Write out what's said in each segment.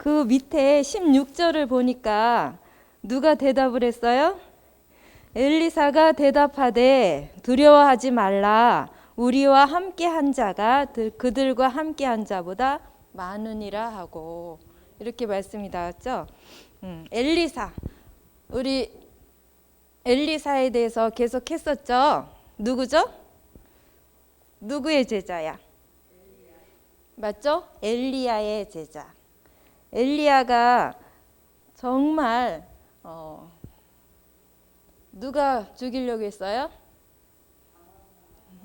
그 밑에 16절을 보니까 누가 대답을 했어요? 엘리사가 대답하되 두려워하지 말라. 우리와 함께한 자가 그들과 함께한 자보다 많으니라 하고, 이렇게 말씀이 나왔죠. 엘리사, 우리 엘리사에 대해서 계속 했었죠. 누구죠? 누구의 제자야? 맞죠? 엘리야의 제자. 엘리야가 정말 누가 죽이려고 했어요?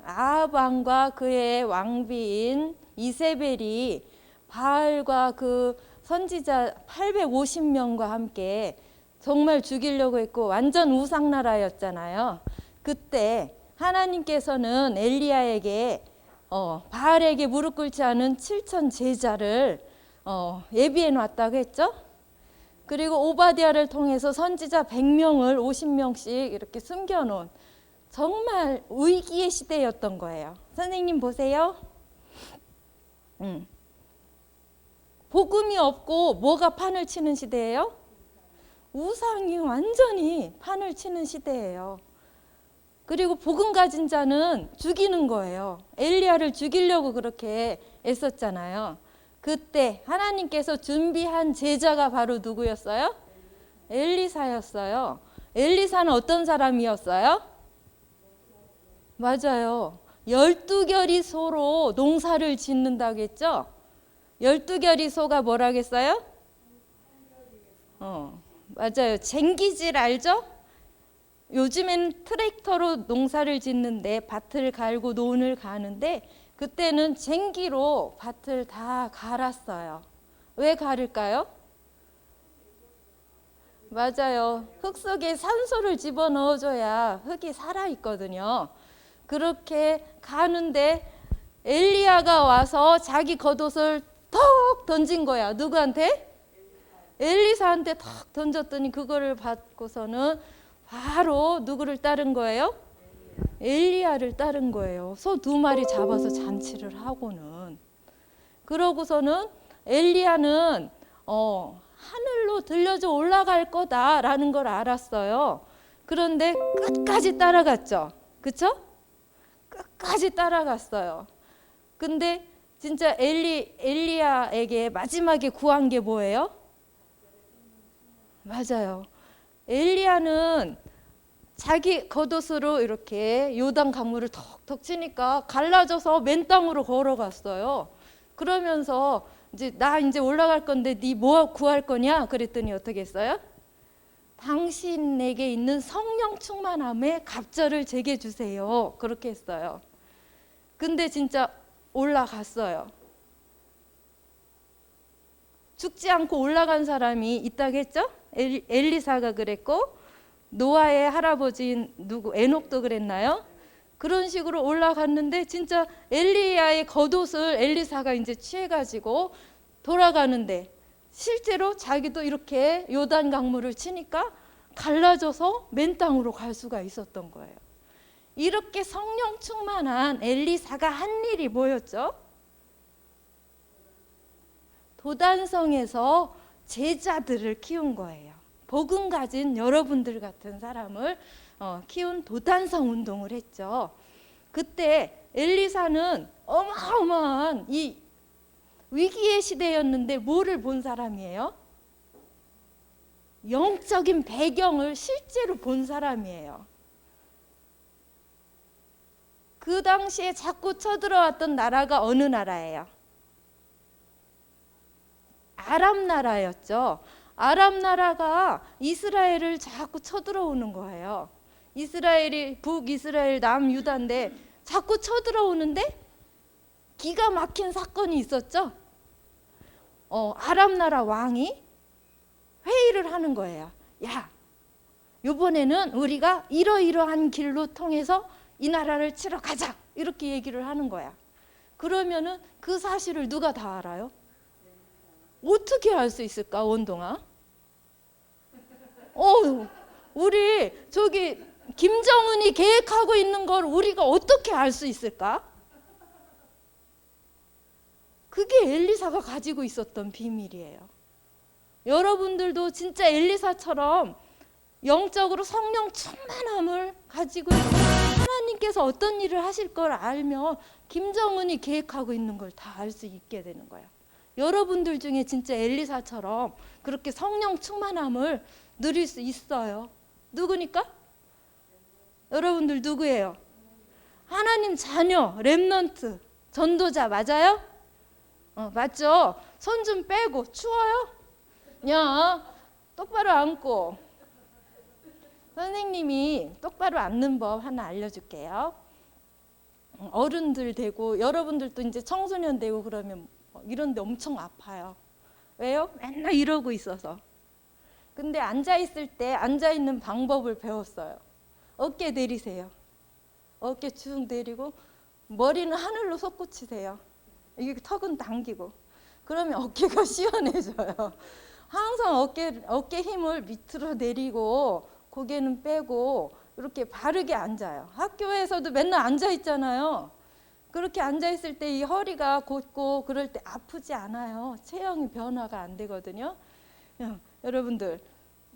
아합 왕과 그의 왕비인 이세벨이 바알과 그 선지자 850명과 함께 정말 죽이려고 했고 완전 우상나라였잖아요. 그때 하나님께서는 엘리야에게 바알에게 무릎 꿇지 않은 7천 제자를 예비해 놨다고 했죠. 그리고 오바댜를 통해서 선지자 100명을 50명씩 이렇게 숨겨놓은 정말 위기의 시대였던 거예요. 선생님 보세요. 복음이 없고 뭐가 판을 치는 시대예요? 우상이 완전히 판을 치는 시대예요. 그리고 복음 가진 자는 죽이는 거예요. 엘리야를 죽이려고 그렇게 애썼잖아요. 그때 하나님께서 준비한 제자가 바로 누구였어요? 엘리사였어요. 엘리사는 어떤 사람이었어요? 맞아요. 12결이 소로 농사를 짓는다고 했죠? 12결이 소가 뭐라겠어요? 맞아요. 쟁기질 알죠? 요즘엔 트랙터로 농사를 짓는데 밭을 갈고 논을 가는데 그때는 쟁기로 밭을 다 갈았어요. 왜 갈을까요? 맞아요. 흙 속에 산소를 집어넣어줘야 흙이 살아있거든요. 그렇게 가는데 엘리야가 와서 자기 겉옷을 턱 던진 거야. 누구한테? 엘리사한테 턱 던졌더니 그거를 받고서는 바로 누구를 따른 거예요? 엘리야를 따른 거예요. 소 2마리 잡아서 잔치를 하고는. 그러고서는 엘리야는 하늘로 들려져 올라갈 거다라는 걸 알았어요. 그런데 끝까지 따라갔죠. 그쵸? 끝까지 따라갔어요. 근데 진짜 엘리야에게 마지막에 구한 게 뭐예요? 맞아요. 엘리야는 자기 겉옷으로 이렇게 요단 강물을 턱턱 치니까 갈라져서 맨 땅으로 걸어갔어요. 그러면서 나 이제 올라갈 건데 네 뭐 구할 거냐? 그랬더니 어떻게 했어요? 당신에게 있는 성령 충만함에 갑절을 제게 주세요. 그렇게 했어요. 근데 진짜 올라갔어요. 죽지 않고 올라간 사람이 있다고 했죠? 엘리사가 그랬고 노아의 할아버지인 에녹도 그랬나요? 그런 식으로 올라갔는데 진짜 엘리야의 겉옷을 엘리사가 이제 취해가지고 돌아가는데 실제로 자기도 이렇게 요단 강물을 치니까 갈라져서 맨 땅으로 갈 수가 있었던 거예요. 이렇게 성령 충만한 엘리사가 한 일이 뭐였죠? 도단성에서 제자들을 키운 거예요. 복음 가진 여러분들 같은 사람을 키운 도단성 운동을 했죠. 그때 엘리사는 어마어마한 이 위기의 시대였는데 뭐를 본 사람이에요? 영적인 배경을 실제로 본 사람이에요. 그 당시에 자꾸 쳐들어왔던 나라가 어느 나라예요? 아람 나라였죠. 아람 나라가 이스라엘을 자꾸 쳐들어오는 거예요. 이스라엘이 북이스라엘 남유다인데 자꾸 쳐들어오는데 기가 막힌 사건이 있었죠. 아람 나라 왕이 회의를 하는 거예요. 야, 이번에는 우리가 이러이러한 길로 통해서 이 나라를 치러 가자. 이렇게 얘기를 하는 거야. 그러면은 그 사실을 누가 다 알아요? 어떻게 알 수 있을까, 원동아? 우리 저기 김정은이 계획하고 있는 걸 우리가 어떻게 알 수 있을까? 그게 엘리사가 가지고 있었던 비밀이에요. 여러분들도 진짜 엘리사처럼 영적으로 성령 충만함을 가지고 하나님께서 어떤 일을 하실 걸 알면 김정은이 계획하고 있는 걸 다 알 수 있게 되는 거예요. 여러분들 중에 진짜 엘리사처럼 그렇게 성령 충만함을 누릴 수 있어요. 누구니까? 여러분들 누구예요? 하나님 자녀, 렘넌트, 전도자 맞아요? 맞죠? 손 좀 빼고. 추워요? 야, 똑바로 앉고. 선생님이 똑바로 앉는 법 하나 알려줄게요. 어른들 되고 여러분들도 이제 청소년 되고 그러면 이런데 엄청 아파요. 왜요? 맨날 이러고 있어서. 근데 앉아있을 때 앉아있는 방법을 배웠어요. 어깨 내리세요. 어깨 쭉 내리고 머리는 하늘로 솟구치세요. 이게 턱은 당기고. 그러면 어깨가 시원해져요. 항상 어깨 힘을 밑으로 내리고 고개는 빼고 이렇게 바르게 앉아요. 학교에서도 맨날 앉아 있잖아요. 그렇게 앉아 있을 때 이 허리가 곧고 그럴 때 아프지 않아요. 체형이 변화가 안 되거든요. 여러분들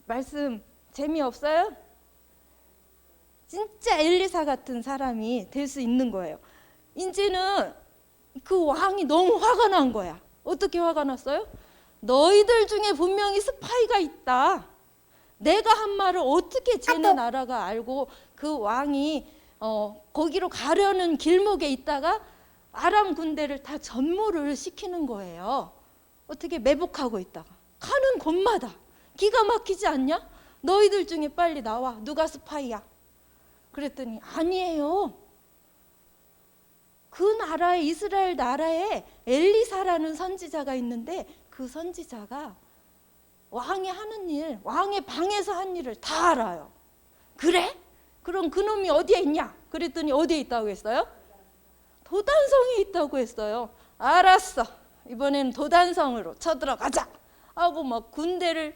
말씀 재미없어요? 진짜 엘리사 같은 사람이 될 수 있는 거예요. 이제는 그 왕이 너무 화가 난 거야. 어떻게 화가 났어요? 너희들 중에 분명히 스파이가 있다. 내가 한 말을 어떻게 쟤네 나라가 알고 그 왕이 거기로 가려는 길목에 있다가 아람 군대를 다 전무를 시키는 거예요. 어떻게 매복하고 있다가 가는 곳마다. 기가 막히지 않냐? 너희들 중에 빨리 나와. 누가 스파이야? 그랬더니 아니에요. 그 나라에, 이스라엘 나라에 엘리사라는 선지자가 있는데 그 선지자가 왕이 하는 일, 왕의 방에서 한 일을 다 알아요. 그래? 그럼 그놈이 어디에 있냐? 그랬더니 어디에 있다고 했어요? 도단성에 있다고 했어요. 알았어. 이번에는 도단성으로 쳐들어가자 하고 막 군대를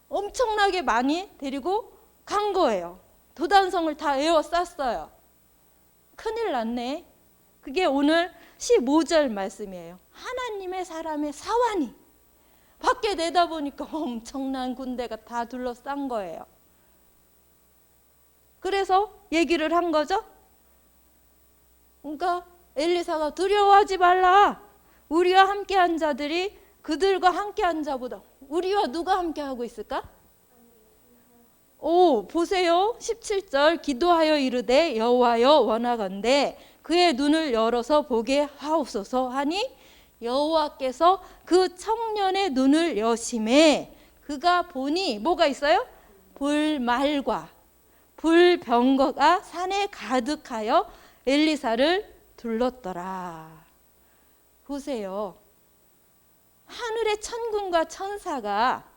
엄청나게 많이 데리고 간 거예요. 도단성을 다 에워쌌어요. 큰일 났네. 그게 오늘 15절 말씀이에요. 하나님의 사람의 사환이 밖에 내다보니까 엄청난 군대가 다 둘러싼 거예요. 그래서 얘기를 한 거죠. 그러니까 엘리사가 두려워하지 말라. 우리와 함께한 자들이 그들과 함께한 자보다 우리와 누가 함께하고 있을까? 보세요. 17절 기도하여 이르되 여호와여 원하건대 그의 눈을 열어서 보게 하옵소서 하니 여호와께서 그 청년의 눈을 여심해 그가 보니 뭐가 있어요? 불말과 불병거가 산에 가득하여 엘리사를 둘렀더라. 보세요. 하늘의 천군과 천사가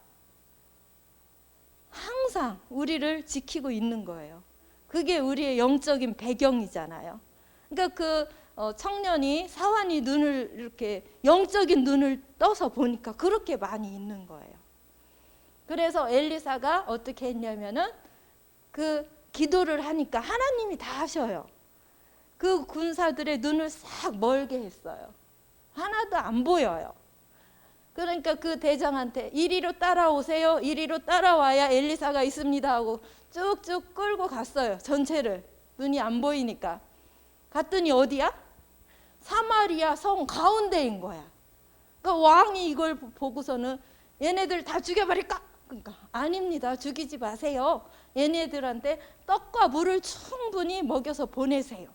항상 우리를 지키고 있는 거예요. 그게 우리의 영적인 배경이잖아요. 그러니까 그 청년이 사환이 눈을 이렇게 영적인 눈을 떠서 보니까 그렇게 많이 있는 거예요. 그래서 엘리사가 어떻게 했냐면은 그 기도를 하니까 하나님이 다 하셔요. 그 군사들의 눈을 싹 멀게 했어요. 하나도 안 보여요. 그러니까 그 대장한테 이리로 따라오세요. 이리로 따라와야 엘리사가 있습니다 하고 쭉쭉 끌고 갔어요. 전체를. 눈이 안 보이니까. 갔더니 어디야? 사마리아 성 가운데인 거야. 그러니까 왕이 이걸 보고서는 얘네들 다 죽여버릴까? 그러니까 아닙니다. 죽이지 마세요. 얘네들한테 떡과 물을 충분히 먹여서 보내세요.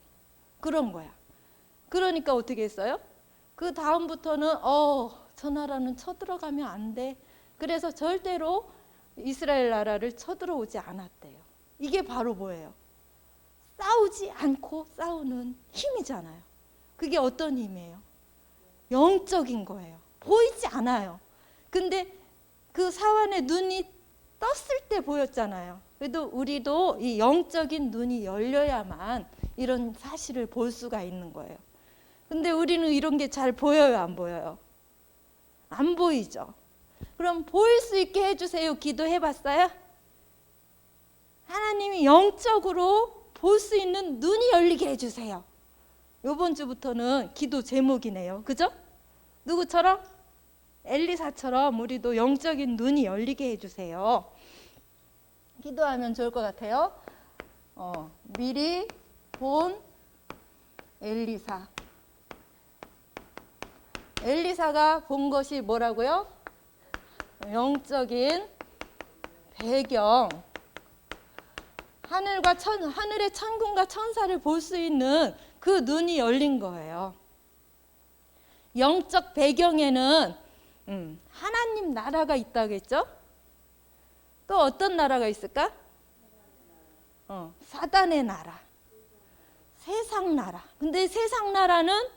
그런 거야. 그러니까 어떻게 했어요? 그 다음부터는 저 나라는 쳐들어가면 안 돼. 그래서 절대로 이스라엘 나라를 쳐들어오지 않았대요. 이게 바로 뭐예요? 싸우지 않고 싸우는 힘이잖아요. 그게 어떤 힘이에요? 영적인 거예요. 보이지 않아요. 근데 그 사환의 눈이 떴을 때 보였잖아요. 그래도 우리도 이 영적인 눈이 열려야만 이런 사실을 볼 수가 있는 거예요. 근데 우리는 이런 게 잘 보여요, 안 보여요? 안 보이죠? 그럼 보일 수 있게 해주세요. 기도해봤어요? 하나님이 영적으로 볼 수 있는 눈이 열리게 해주세요. 이번 주부터는 기도 제목이네요. 그죠? 누구처럼? 엘리사처럼 우리도 영적인 눈이 열리게 해주세요. 기도하면 좋을 것 같아요. 미리 본 엘리사. 엘리사가 본 것이 뭐라고요? 영적인 배경. 하늘의 천군과 천사를 볼 수 있는 그 눈이 열린 거예요. 영적 배경에는 하나님 나라가 있다고 했죠? 또 어떤 나라가 있을까? 사단의 나라, 세상 나라. 근데 세상 나라는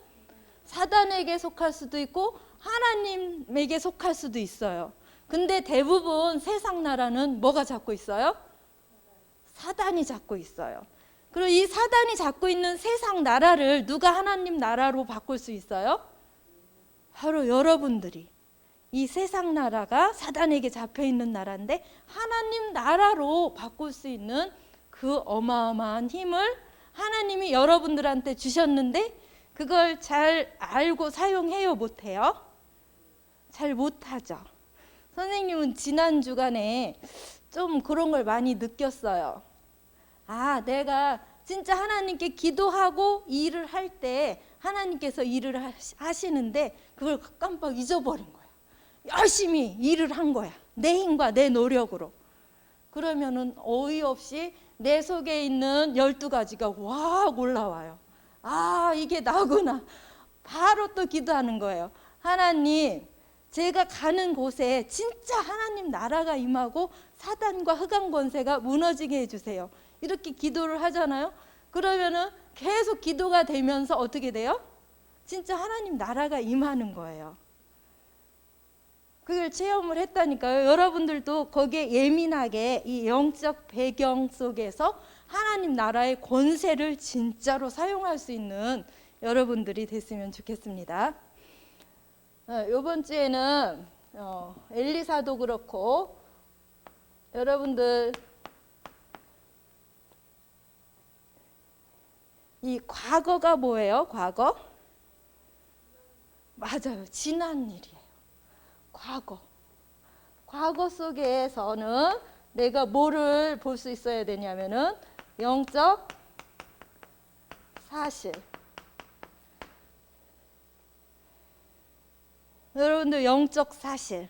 사단에게 속할 수도 있고 하나님에게 속할 수도 있어요. 근데 대부분 세상 나라는 뭐가 잡고 있어요? 사단이 잡고 있어요. 그리고 이 사단이 잡고 있는 세상 나라를 누가 하나님 나라로 바꿀 수 있어요? 바로 여러분들이. 이 세상 나라가 사단에게 잡혀 있는 나라인데 하나님 나라로 바꿀 수 있는 그 어마어마한 힘을 하나님이 여러분들한테 주셨는데 그걸 잘 알고 사용해요, 못해요? 잘 못하죠. 선생님은 지난 주간에 좀 그런 걸 많이 느꼈어요. 내가 진짜 하나님께 기도하고 일을 할 때 하나님께서 일을 하시는데 그걸 깜빡 잊어버린 거예요. 열심히 일을 한 거야. 내 힘과 내 노력으로. 그러면은 어이없이 내 속에 있는 12가지가 확 올라와요. 이게 나구나. 바로 또 기도하는 거예요. 하나님, 제가 가는 곳에 진짜 하나님 나라가 임하고 사단과 흑암 권세가 무너지게 해주세요. 이렇게 기도를 하잖아요. 그러면은 계속 기도가 되면서 어떻게 돼요? 진짜 하나님 나라가 임하는 거예요. 그걸 체험을 했다니까요. 여러분들도 거기에 예민하게 이 영적 배경 속에서 하나님 나라의 권세를 진짜로 사용할 수 있는 여러분들이 됐으면 좋겠습니다. 이번 주에는 엘리사도 그렇고 여러분들 이 과거가 뭐예요? 맞아요. 지난 일이에요. 과거 속에서는 내가 뭐를 볼 수 있어야 되냐면은 영적 사실. 여러분들 영적 사실.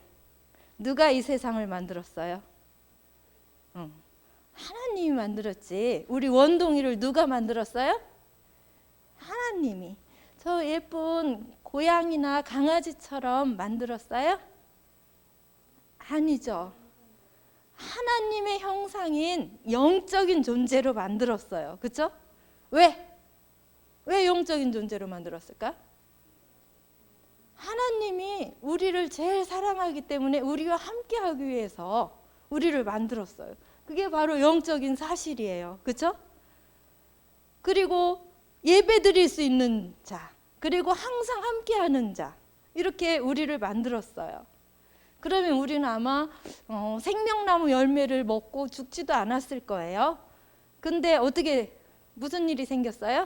누가 이 세상을 만들었어요? 하나님이 만들었지. 우리 원동이를 누가 만들었어요? 하나님이. 저 예쁜 고양이나 강아지처럼 만들었어요? 아니죠. 하나님의 형상인 영적인 존재로 만들었어요. 그렇죠? 왜 영적인 존재로 만들었을까? 하나님이 우리를 제일 사랑하기 때문에 우리와 함께하기 위해서 우리를 만들었어요. 그게 바로 영적인 사실이에요. 그렇죠? 그리고 예배드릴 수 있는 자, 그리고 항상 함께하는 자, 이렇게 우리를 만들었어요. 그러면 우리는 아마 생명나무 열매를 먹고 죽지도 않았을 거예요. 근데 무슨 일이 생겼어요?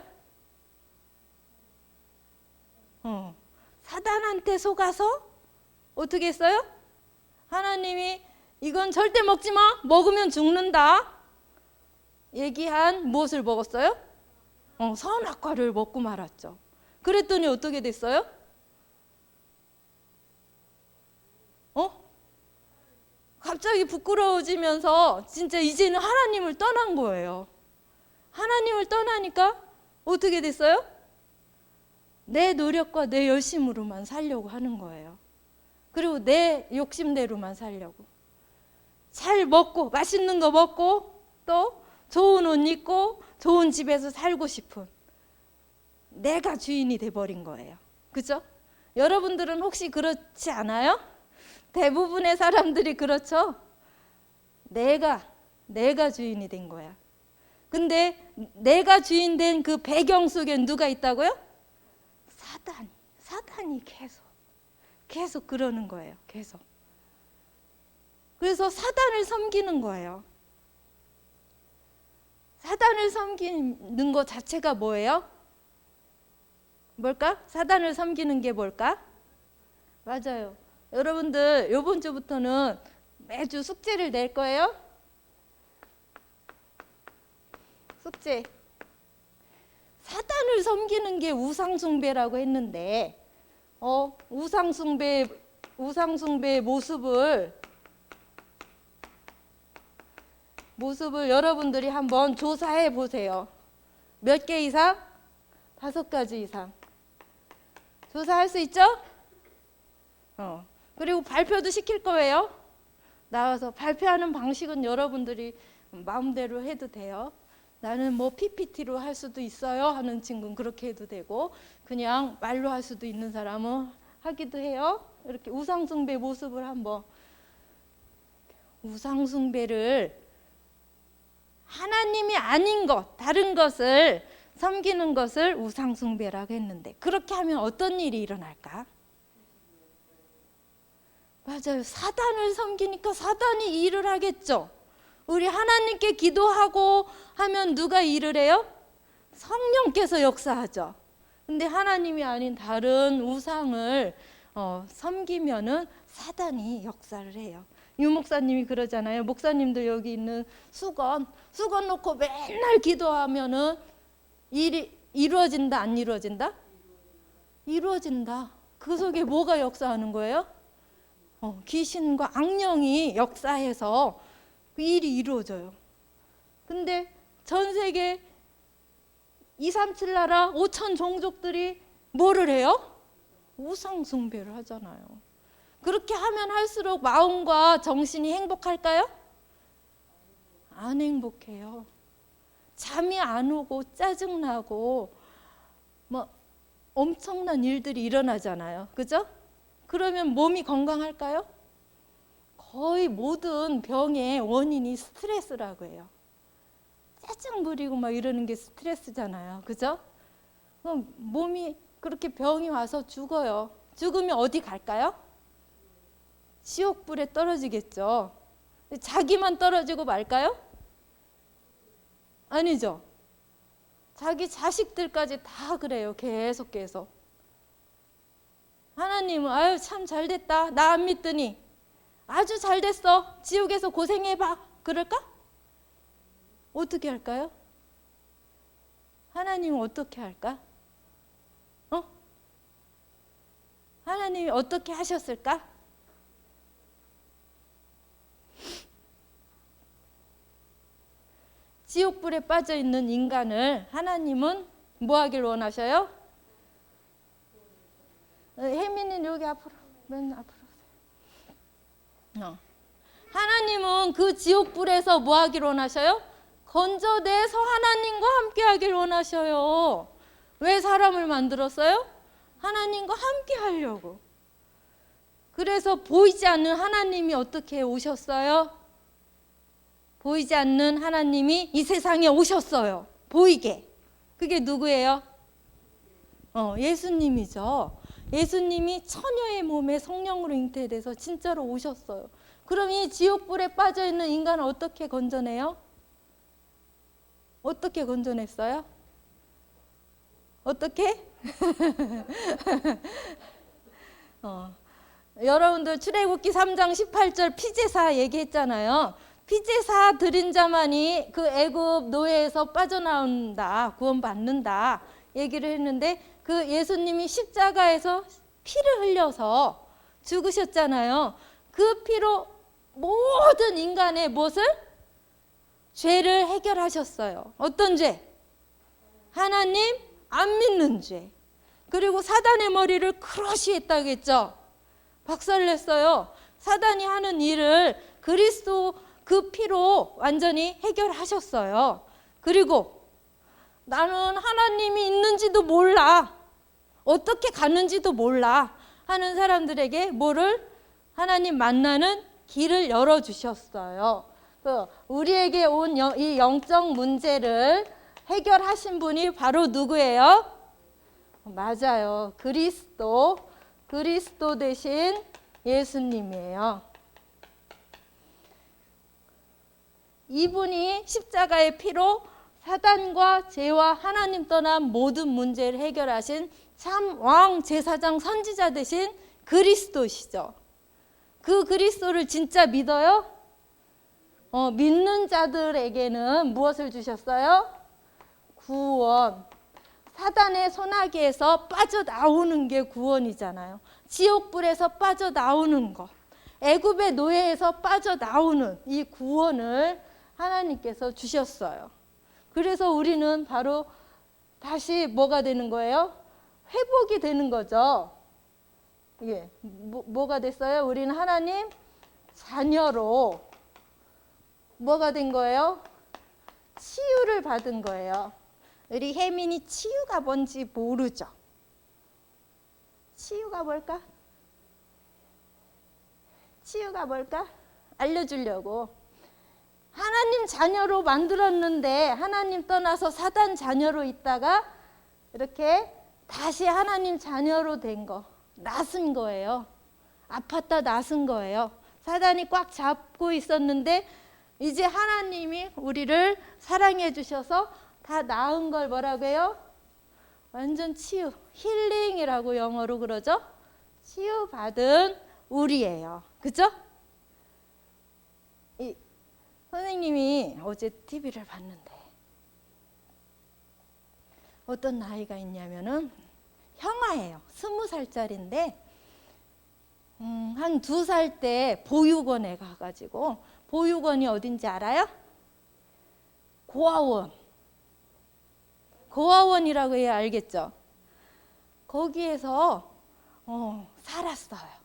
사단한테 속아서 어떻게 했어요? 하나님이 이건 절대 먹지 마. 먹으면 죽는다. 얘기한 무엇을 먹었어요? 선악과를 먹고 말았죠. 그랬더니 어떻게 됐어요? 갑자기 부끄러워지면서 진짜 이제는 하나님을 떠난 거예요. 하나님을 떠나니까 어떻게 됐어요? 내 노력과 내 열심으로만 살려고 하는 거예요. 그리고 내 욕심대로만 살려고. 잘 먹고 맛있는 거 먹고 또 좋은 옷 입고 좋은 집에서 살고 싶은 내가 주인이 돼버린 거예요. 그죠? 여러분들은 혹시 그렇지 않아요? 대부분의 사람들이 그렇죠? 내가 주인이 된 거야. 근데 내가 주인 된 그 배경 속에 누가 있다고요? 사단이 계속 그러는 거예요. 계속. 그래서 사단을 섬기는 거예요. 사단을 섬기는 것 자체가 뭐예요? 뭘까? 사단을 섬기는 게 뭘까? 맞아요. 여러분들 이번 주부터는 매주 숙제를 낼 거예요. 숙제. 사단을 섬기는 게 우상숭배라고 했는데 우상숭배의 모습을 여러분들이 한번 조사해 보세요. 몇 개 이상? 5가지 이상. 조사할 수 있죠? 그리고 발표도 시킬 거예요. 나와서 발표하는 방식은 여러분들이 마음대로 해도 돼요. 나는 뭐 PPT로 할 수도 있어요 하는 친구는 그렇게 해도 되고, 그냥 말로 할 수도 있는 사람은 하기도 해요. 이렇게 우상숭배 모습을 한번. 우상숭배를 하나님이 아닌 것, 다른 것을 섬기는 것을 우상숭배라고 했는데, 그렇게 하면 어떤 일이 일어날까? 맞아요. 사단을 섬기니까 사단이 일을 하겠죠. 우리 하나님께 기도하고 하면 누가 일을 해요? 성령께서 역사하죠. 근데 하나님이 아닌 다른 우상을 섬기면은 사단이 역사를 해요. 유 목사님이 그러잖아요. 목사님들 여기 있는 수건 놓고 맨날 기도하면은 일이 이루어진다, 안 이루어진다? 이루어진다. 그 속에 뭐가 역사하는 거예요? 귀신과 악령이 역사해서 그 일이 이루어져요. 근데 전 세계 237 나라 5천 종족들이 뭐를 해요? 우상숭배를 하잖아요. 그렇게 하면 할수록 마음과 정신이 행복할까요? 안 행복해요. 잠이 안 오고 짜증나고 뭐 엄청난 일들이 일어나잖아요. 그죠? 그러면 몸이 건강할까요? 거의 모든 병의 원인이 스트레스라고 해요. 짜증 부리고 막 이러는 게 스트레스잖아요. 그죠? 그럼 몸이 그렇게 병이 와서 죽어요. 죽으면 어디 갈까요? 지옥불에 떨어지겠죠. 자기만 떨어지고 말까요? 아니죠. 자기 자식들까지 다 그래요. 계속. 하나님은 아유 참 잘됐다. 나 안 믿더니 아주 잘됐어. 지옥에서 고생해봐. 그럴까? 어떻게 할까요? 하나님은 어떻게 할까? 하나님이 어떻게 하셨을까? 지옥불에 빠져 있는 인간을 하나님은 뭐 하길 원하셔요? 혜민이는 여기 앞으로, 맨 앞으로 오세요. 하나님은 그 지옥불에서 뭐 하길 원하셔요? 건져내서 하나님과 함께 하길 원하셔요. 왜 사람을 만들었어요? 하나님과 함께 하려고. 그래서 보이지 않는 하나님이 어떻게 오셨어요? 보이지 않는 하나님이 이 세상에 오셨어요. 보이게. 그게 누구예요? 예수님이죠. 예수님이 처녀의 몸에 성령으로 잉태돼서 진짜로 오셨어요. 그럼 이 지옥불에 빠져있는 인간을 어떻게 건져내요? 어떻게 건져냈어요? 어떻게? 여러분들 출애굽기 3장 18절 피제사 얘기했잖아요. 피제사 드린 자만이 그 애굽 노예에서 빠져나온다, 구원받는다 얘기를 했는데, 그 예수님이 십자가에서 피를 흘려서 죽으셨잖아요. 그 피로 모든 인간의 무엇을? 죄를 해결하셨어요. 어떤 죄? 하나님 안 믿는 죄. 그리고 사단의 머리를 크러쉬했다고 했죠. 박살냈어요. 사단이 하는 일을 그리스도 그 피로 완전히 해결하셨어요. 그리고 나는 하나님이 있는지도 몰라, 어떻게 가는지도 몰라 하는 사람들에게 뭐를? 하나님 만나는 길을 열어주셨어요. 우리에게 온 이 영적 문제를 해결하신 분이 바로 누구예요? 맞아요. 그리스도 대신 예수님이에요. 이분이 십자가의 피로 사단과 죄와 하나님 떠난 모든 문제를 해결하신 참 왕 제사장 선지자 되신 그리스도시죠. 그 그리스도를 진짜 믿어요? 믿는 자들에게는 무엇을 주셨어요? 구원. 사단의 소나기에서 빠져나오는 게 구원이잖아요. 지옥불에서 빠져나오는 것, 애굽의 노예에서 빠져나오는 이 구원을 하나님께서 주셨어요. 그래서 우리는 바로 다시 뭐가 되는 거예요? 회복이 되는 거죠. 이게 뭐가 됐어요? 우리는 하나님 자녀로 뭐가 된 거예요? 치유를 받은 거예요. 우리 혜민이 치유가 뭔지 모르죠? 치유가 뭘까? 치유가 뭘까? 알려주려고. 하나님 자녀로 만들었는데 하나님 떠나서 사단 자녀로 있다가 이렇게 다시 하나님 자녀로 된 거. 나선 거예요. 아팠다 나선 거예요. 사단이 꽉 잡고 있었는데 이제 하나님이 우리를 사랑해 주셔서 다 나은 걸 뭐라고 해요? 완전 치유, 힐링이라고 영어로 그러죠? 치유받은 우리예요. 그죠? 선생님이 어제 TV를 봤는데 어떤 아이가 있냐면은 형아예요. 20살짜리인데 한 2살 때 보육원에 가가지고, 보육원이 어딘지 알아요? 고아원. 고아원이라고 해야 알겠죠? 거기에서 살았어요.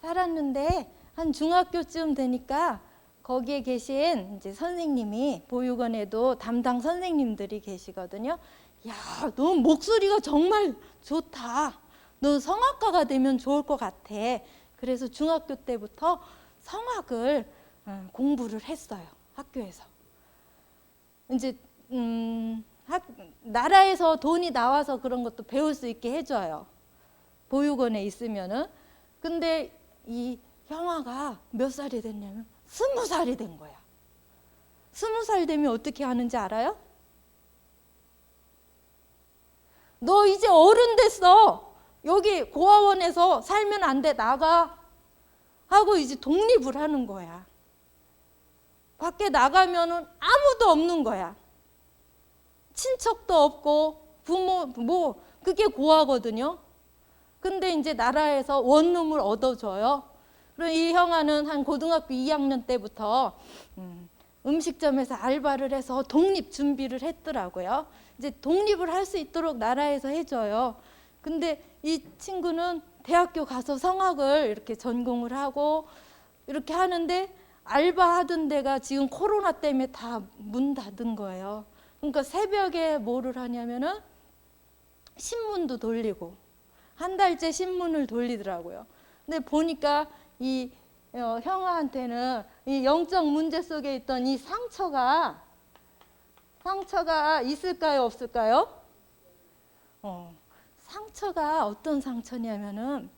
살았는데 한 중학교쯤 되니까 거기에 계신 이제 선생님이, 보육원에도 담당 선생님들이 계시거든요. 야, 너 목소리가 정말 좋다. 너 성악가가 되면 좋을 것 같아. 그래서 중학교 때부터 성악을 공부를 했어요. 학교에서. 이제 나라에서 돈이 나와서 그런 것도 배울 수 있게 해줘요. 보육원에 있으면은. 근데 이 형아가 몇 살이 됐냐면 20살이 된 거야. 20살 되면 어떻게 하는지 알아요? 너 이제 어른 됐어. 여기 고아원에서 살면 안 돼. 나가. 하고 이제 독립을 하는 거야. 밖에 나가면은 아무도 없는 거야. 친척도 없고 부모 그게 고아거든요. 근데 이제 나라에서 원룸을 얻어줘요. 그리고 이 형아는 한 고등학교 2학년 때부터 음식점에서 알바를 해서 독립 준비를 했더라고요. 이제 독립을 할 수 있도록 나라에서 해줘요. 근데 이 친구는 대학교 가서 성악을 이렇게 전공을 하고 이렇게 하는데, 알바하던 데가 지금 코로나 때문에 다 문 닫은 거예요. 그러니까 새벽에 뭐를 하냐면은 신문도 돌리고, 한 달째 신문을 돌리더라고요. 근데 보니까 이 형아한테는 이 영적 문제 속에 있던 이 상처가 있을까요, 없을까요? 상처가 어떤 상처냐면은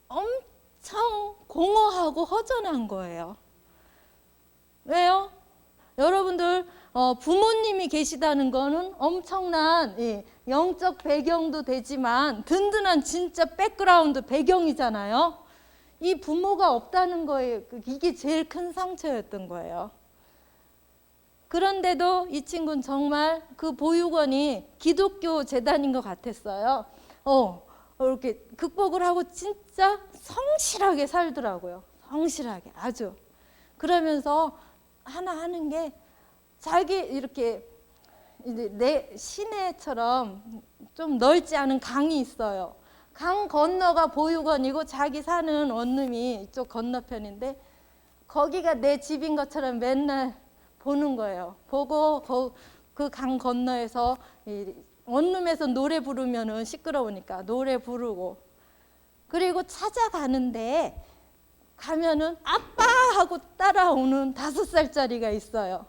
엄청 공허하고 허전한 거예요. 왜요? 여러분들 부모님이 계시다는 거는 엄청난 영적 배경도 되지만 든든한 진짜 백그라운드 배경이잖아요. 이 부모가 없다는 거예요. 이게 제일 큰 상처였던 거예요. 그런데도 이 친구는 정말 그 보육원이 기독교 재단인 것 같았어요. 이렇게 극복을 하고 진짜 성실하게 살더라고요. 성실하게 아주. 그러면서 하나 하는 게, 자기 이렇게 내 시내처럼 좀 넓지 않은 강이 있어요. 강 건너가 보육원이고 자기 사는 원룸이 이쪽 건너편인데, 거기가 내 집인 것처럼 맨날 보는 거예요. 보고 그 강 건너에서 원룸에서 노래 부르면은 시끄러우니까 노래 부르고, 그리고 찾아가는데 가면은 아빠 하고 따라오는 5살짜리가 있어요.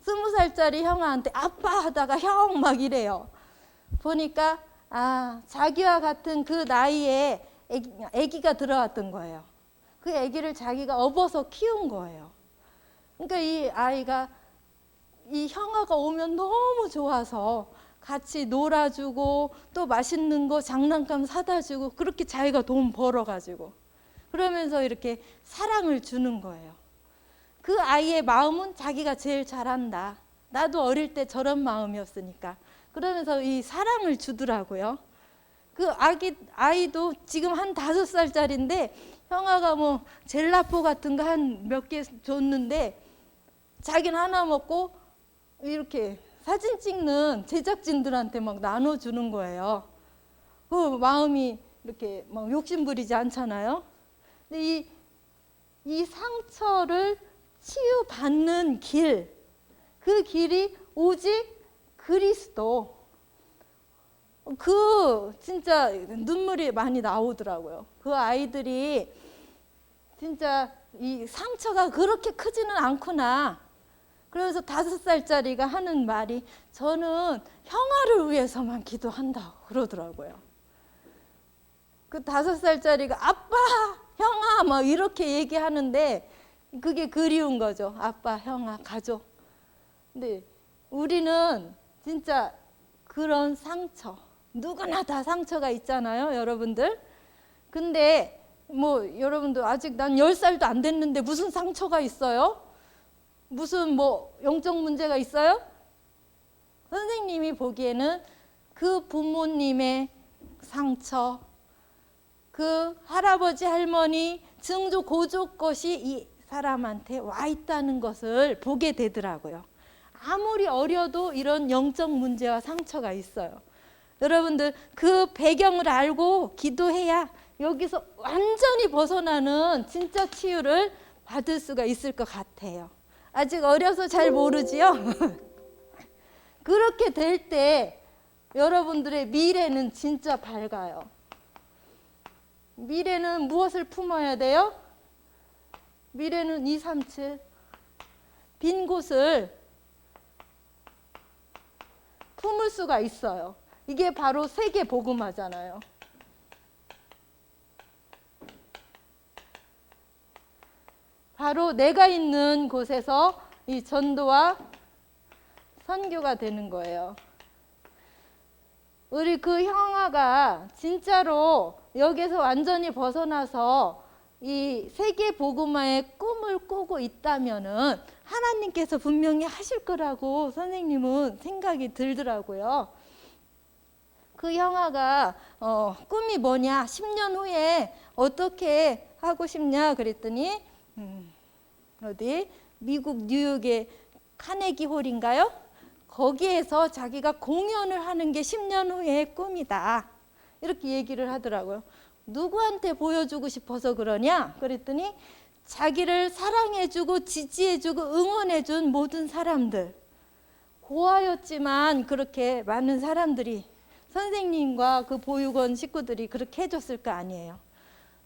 20살짜리 형아한테 아빠 하다가 형 막 이래요. 보니까 자기와 같은 그 나이에 아기가 들어왔던 거예요. 그 아기를 자기가 업어서 키운 거예요. 그러니까 이 아이가 이 형아가 오면 너무 좋아서 같이 놀아주고 또 맛있는 거 장난감 사다 주고 그렇게 자기가 돈 벌어가지고 그러면서 이렇게 사랑을 주는 거예요. 그 아이의 마음은 자기가 제일 잘한다. 나도 어릴 때 저런 마음이었으니까. 그러면서 이 사랑을 주더라고요. 그 아이도 지금 한 5살짜리인데 형아가 뭐 젤라포 같은 거 한 몇 개 줬는데 자기는 하나 먹고 이렇게 사진 찍는 제작진들한테 막 나눠주는 거예요. 그 마음이 이렇게 막 욕심부리지 않잖아요. 근데 이 상처를 치유받는 길, 그 길이 오직 그리스도. 그 진짜 눈물이 많이 나오더라고요. 그 아이들이 진짜 이 상처가 그렇게 크지는 않구나. 그래서 5살짜리가 하는 말이 저는 형아를 위해서만 기도한다고 그러더라고요. 그 5살짜리가 아빠, 형아 막 이렇게 얘기하는데 그게 그리운 거죠. 아빠, 형아, 가족. 근데 우리는 진짜 그런 상처, 누구나 다 상처가 있잖아요, 여러분들. 근데 뭐 여러분들 아직 난 10살도 안 됐는데 무슨 상처가 있어요? 무슨 뭐 영적 문제가 있어요? 선생님이 보기에는 그 부모님의 상처, 그 할아버지 할머니 증조 고조 것이 이 사람한테 와 있다는 것을 보게 되더라고요. 아무리 어려도 이런 영적 문제와 상처가 있어요. 여러분들 그 배경을 알고 기도해야 여기서 완전히 벗어나는 진짜 치유를 받을 수가 있을 것 같아요. 아직 어려서 잘 모르지요? 그렇게 될 때 여러분들의 미래는 진짜 밝아요. 미래는 무엇을 품어야 돼요? 미래는 237. 빈 곳을 품을 수가 있어요. 이게 바로 세계 복음화잖아요. 바로 내가 있는 곳에서 이 전도와 선교가 되는 거예요. 우리 그 형아가 진짜로 여기서 완전히 벗어나서 이 세계 복음화의 꿈을 꾸고 있다면은 하나님께서 분명히 하실 거라고 선생님은 생각이 들더라고요. 그 형아가 꿈이 뭐냐, 10년 후에 어떻게 하고 싶냐 그랬더니 어디 미국 뉴욕의 카네기 홀인가요? 거기에서 자기가 공연을 하는 게 10년 후의 꿈이다. 이렇게 얘기를 하더라고요. 누구한테 보여주고 싶어서 그러냐? 그랬더니 자기를 사랑해주고 지지해주고 응원해준 모든 사람들. 고아였지만 그렇게 많은 사람들이 선생님과 그 보육원 식구들이 그렇게 해줬을 거 아니에요.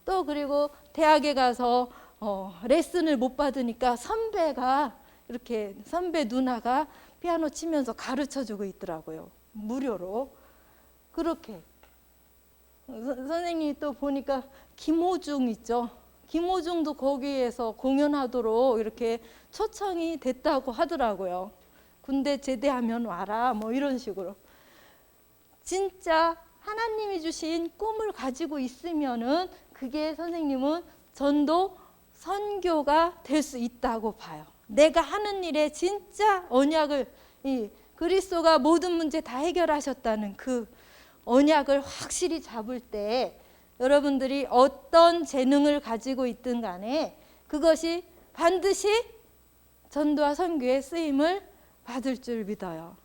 또 그리고 대학에 가서 레슨을 못 받으니까 선배가 이렇게 선배 누나가 피아노 치면서 가르쳐주고 있더라고요. 무료로. 그렇게. 선생님이 또 보니까 김호중 있죠. 김호중도 거기에서 공연하도록 이렇게 초청이 됐다고 하더라고요. 군대 제대하면 와라 뭐 이런 식으로. 진짜 하나님이 주신 꿈을 가지고 있으면은 그게 선생님은 전도 선교가 될 수 있다고 봐요. 내가 하는 일에 진짜 언약을 이 그리스도가 모든 문제 다 해결하셨다는 그 언약을 확실히 잡을 때 여러분들이 어떤 재능을 가지고 있든 간에 그것이 반드시 전도와 선교의 쓰임을 받을 줄 믿어요.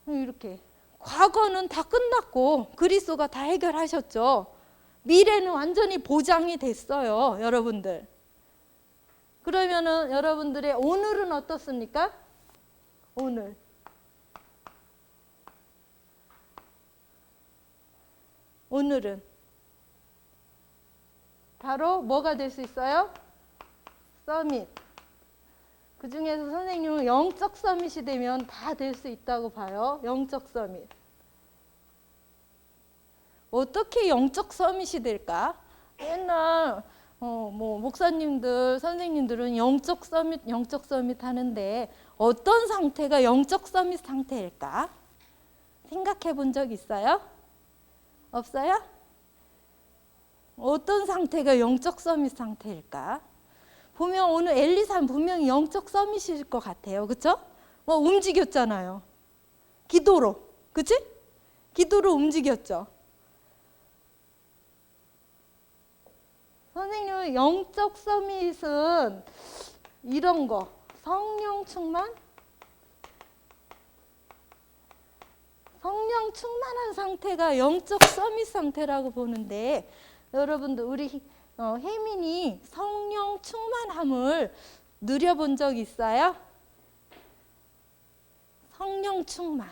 이렇게 과거는 다 끝났고 그리스도가 다 해결하셨죠. 미래는 완전히 보장이 됐어요, 여러분들. 그러면은 여러분들의 오늘은 어떻습니까? 오늘은 바로 뭐가 될 수 있어요? 서밋. 그 중에서 선생님은 영적 서밋이 되면 다 될 수 있다고 봐요. 영적 서밋. 어떻게 영적 서밋이 될까? 옛날 뭐 목사님들, 선생님들은 영적 서밋 하는데 어떤 상태가 영적 서밋 상태일까? 생각해 본 적 있어요? 없어요? 어떤 상태가 영적 서밋 상태일까? 보면 오늘 엘리사는 분명히 영적 서밋일 것 같아요. 그렇죠? 뭐 움직였잖아요. 기도로. 그치? 기도로 움직였죠. 선생님, 영적 서밋은 이런 거. 성령 충만? 성령 충만한 상태가 영적 서밋 상태라고 보는데, 여러분들 우리 혜민이 성령 충만함을 누려본 적 있어요? 성령 충만.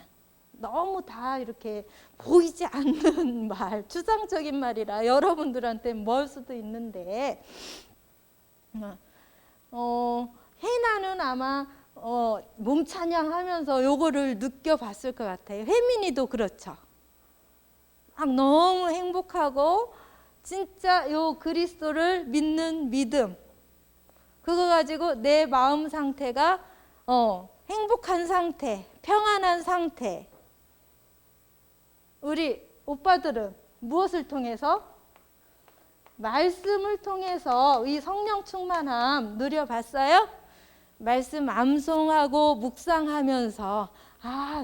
너무 다 이렇게 보이지 않는 말, 추상적인 말이라 여러분들한테 멀 수도 있는데, 혜나는 아마 몸 찬양하면서 요거를 느껴봤을 것 같아요. 혜민이도 그렇죠. 막 너무 행복하고 진짜 요 그리스도를 믿는 믿음, 그거 가지고 내 마음 상태가 행복한 상태, 평안한 상태. 우리 오빠들은 무엇을 통해서? 말씀을 통해서 이 성령 충만함 누려봤어요? 말씀 암송하고 묵상하면서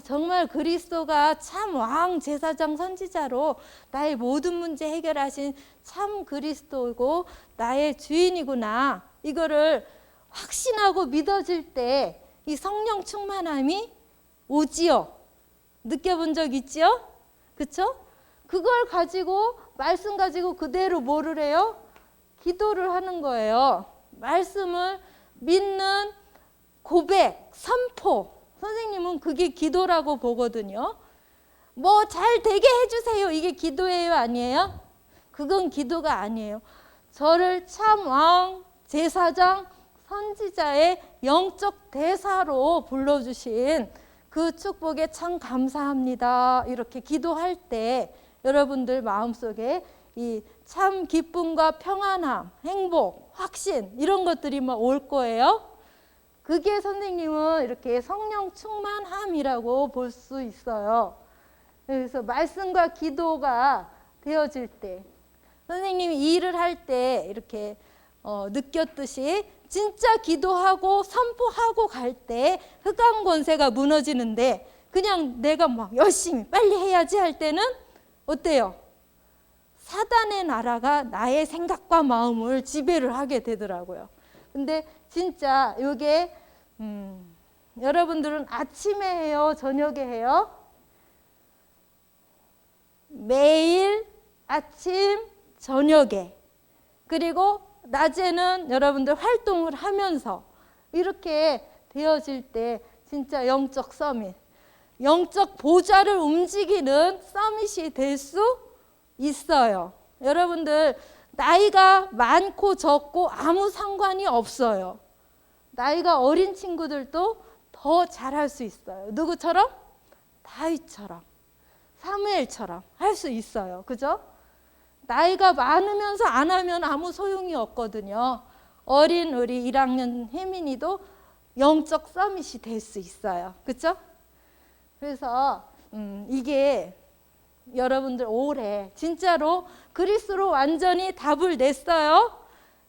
정말 그리스도가 참 왕 제사장 선지자로 나의 모든 문제 해결하신 참 그리스도이고 나의 주인이구나, 이거를 확신하고 믿어질 때 이 성령 충만함이 오지요. 느껴본 적 있지요? 그쵸? 그걸 가지고 말씀 가지고 그대로 뭐를 해요? 기도를 하는 거예요. 말씀을 믿는 고백, 선포. 선생님은 그게 기도라고 보거든요. 뭐 잘 되게 해주세요, 이게 기도예요, 아니에요? 그건 기도가 아니에요. 저를 참 왕, 제사장, 선지자의 영적 대사로 불러주신 그 축복에 참 감사합니다. 이렇게 기도할 때 여러분들 마음속에 이 참 기쁨과 평안함, 행복, 확신 이런 것들이 막 올 거예요. 그게 선생님은 이렇게 성령 충만함이라고 볼 수 있어요. 그래서 말씀과 기도가 되어질 때, 선생님이 이 일을 할 때 이렇게 느꼈듯이 진짜 기도하고 선포하고 갈 때 흑암 권세가 무너지는데, 그냥 내가 막 열심히 빨리 해야지 할 때는 어때요? 사단의 나라가 나의 생각과 마음을 지배를 하게 되더라고요. 근데 진짜 이게 여러분들은 아침에 해요, 저녁에 해요? 매일 아침, 저녁에, 그리고 낮에는 여러분들 활동을 하면서 이렇게 되어질 때 진짜 영적 서밋, 영적 보좌를 움직이는 서밋이 될 수 있어요. 여러분들 나이가 많고 적고 아무 상관이 없어요. 나이가 어린 친구들도 더 잘할 수 있어요. 누구처럼? 다윗처럼, 사무엘처럼 할 수 있어요. 그죠? 나이가 많으면서 안 하면 아무 소용이 없거든요. 어린 우리 1학년 혜민이도 영적 서밋이 될 수 있어요. 그렇죠? 그래서 이게 여러분들 올해 진짜로 그리스도로 완전히 답을 냈어요.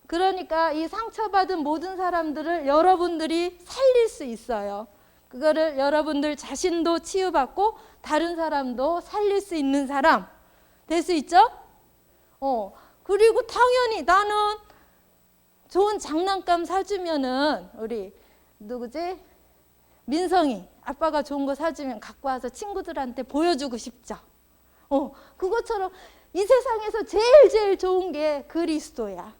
그러니까 이 상처받은 모든 사람들을 여러분들이 살릴 수 있어요. 그거를 여러분들 자신도 치유받고 다른 사람도 살릴 수 있는 사람 될 수 있죠? 그리고 당연히 나는 좋은 장난감 사주면은 우리 누구지? 민성이 아빠가 좋은 거 사주면 갖고 와서 친구들한테 보여주고 싶죠. 그것처럼 이 세상에서 제일 좋은 게 그리스도야.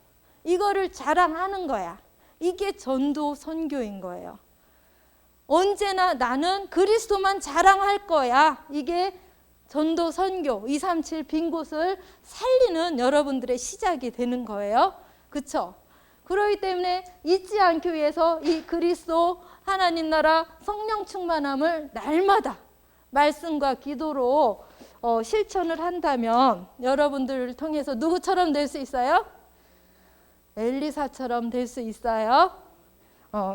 이거를 자랑하는 거야. 이게 전도 선교인 거예요. 언제나 나는 그리스도만 자랑할 거야. 이게 전도 선교 237 빈 곳을 살리는 여러분들의 시작이 되는 거예요. 그렇죠? 그렇기 때문에 잊지 않기 위해서 이 그리스도 하나님 나라 성령 충만함을 날마다 말씀과 기도로 실천을 한다면 여러분들을 통해서 누구처럼 될 수 있어요? 엘리사처럼 될 수 있어요.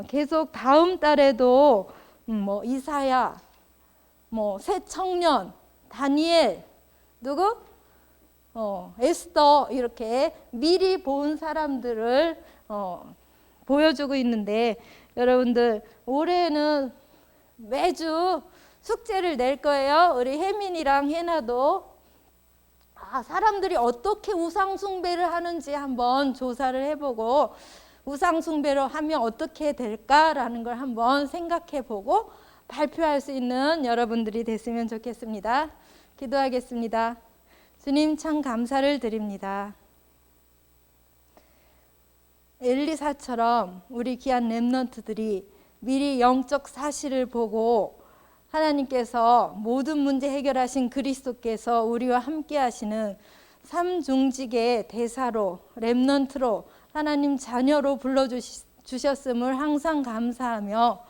계속 다음 달에도 이사야, 새 청년 다니엘, 누구? 에스더, 이렇게 미리 본 사람들을 보여주고 있는데, 여러분들 올해는 매주 숙제를 낼 거예요. 우리 혜민이랑 혜나도 사람들이 어떻게 우상 숭배를 하는지 한번 조사를 해보고, 우상 숭배를 하면 어떻게 될까라는 걸 한번 생각해 보고 발표할 수 있는 여러분들이 됐으면 좋겠습니다. 기도하겠습니다. 주님, 참 감사를 드립니다. 엘리사처럼 우리 귀한 렘넌트들이 미리 영적 사실을 보고 하나님께서 모든 문제 해결하신 그리스도께서 우리와 함께 하시는 삼중직의 대사로, 렘넌트로, 하나님 자녀로 불러주셨음을 항상 감사하며,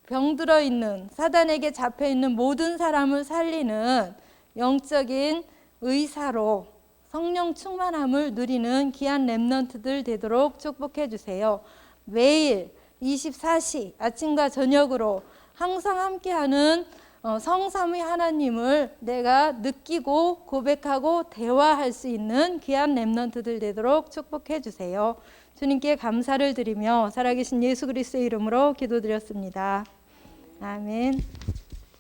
병들어 있는, 사단에게 잡혀 있는 모든 사람을 살리는 영적인 의사로 성령 충만함을 누리는 귀한 렘넌트들 되도록 축복해 주세요. 매일 24시 아침과 저녁으로 항상 함께하는 성삼위 하나님을 내가 느끼고 고백하고 대화할 수 있는 귀한 렘넌트들 되도록 축복해 주세요. 주님께 감사를 드리며 살아계신 예수 그리스도의 이름으로 기도드렸습니다. 아멘.